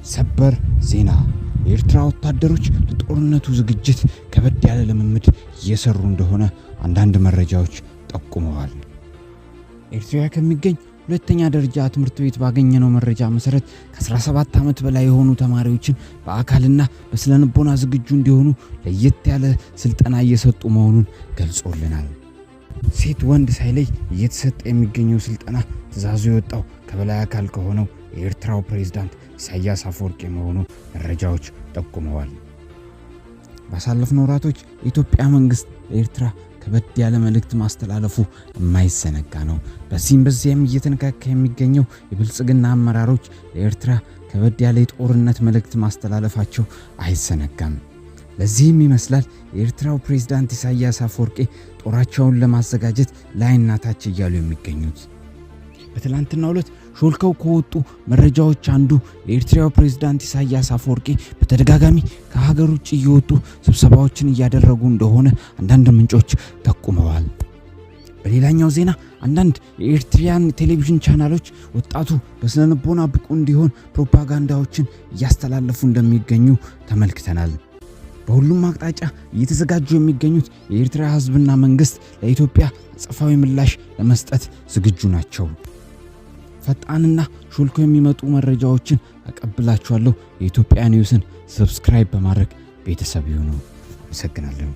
ሰበር ዜና የኤርትራ ወታደሮች ለጦርነቱ ዝግጅት ከበድ ያለ ልምምድ እየሰሩ እንደሆነ አንዳንድ መረጃዎች ጠቁመዋል። ኤርትራ ከሚገኝ ሁለተኛ ደረጃ ትምህርት ቤት ባገኘነው መረጃ መሰረት ከ17 ዓመት በላይ የሆኑ ተማሪዎችን በአካልና በስነልቦና ዝግጁ እንዲሆኑ ለየት ያለ ስልጠና እየሰጡ መሆኑን ገልጾልናል። ሴት ወንድ ሳይለይ እየተሰጠ የሚገኘው ስልጠና ትዕዛዙ የወጣው ከበላይ አካል ከሆነው የኤርትራው ፕሬዝዳንት ኢሳያስ አፈወርቂ መሆኑን መረጃዎች ጠቁመዋል። ባሳለፍነው ወራቶች የኢትዮጵያ መንግስት ለኤርትራ ከበድ ያለ መልእክት ማስተላለፉ የማይዘነጋ ነው። በዚህም እየተነካካ የሚገኘው የብልጽግና አመራሮች ለኤርትራ ከበድ ያለ የጦርነት መልእክት ማስተላለፋቸው አይዘነጋም። ለዚህም ይመስላል የኤርትራው ፕሬዝዳንት ኢሳያስ አፈወርቂ ጦራቸውን ለማዘጋጀት ላይና ታች እያሉ የሚገኙት። በትላንትናው ዕለት ሾልከው ከወጡ መረጃዎች አንዱ የኤርትራው ፕሬዝዳንት ኢሳያስ አፈወርቂ በተደጋጋሚ ከሀገር ውጭ እየወጡ ስብሰባዎችን እያደረጉ እንደሆነ አንዳንድ ምንጮች ጠቁመዋል። በሌላኛው ዜና አንዳንድ የኤርትራን ቴሌቪዥን ቻናሎች ወጣቱ በስነልቦና ብቁ እንዲሆን ፕሮፓጋንዳዎችን እያስተላለፉ እንደሚገኙ ተመልክተናል። በሁሉም አቅጣጫ እየተዘጋጁ የሚገኙት የኤርትራ ህዝብና መንግስት ለኢትዮጵያ አጸፋዊ ምላሽ ለመስጠት ዝግጁ ናቸው። ፈጣንና ሾልኮ የሚመጡ መረጃዎችን አቀብላችኋለሁ። የኢትዮጵያ ኒውስን ሰብስክራይብ በማድረግ ቤተሰብ ይሁኑ። አመሰግናለሁ።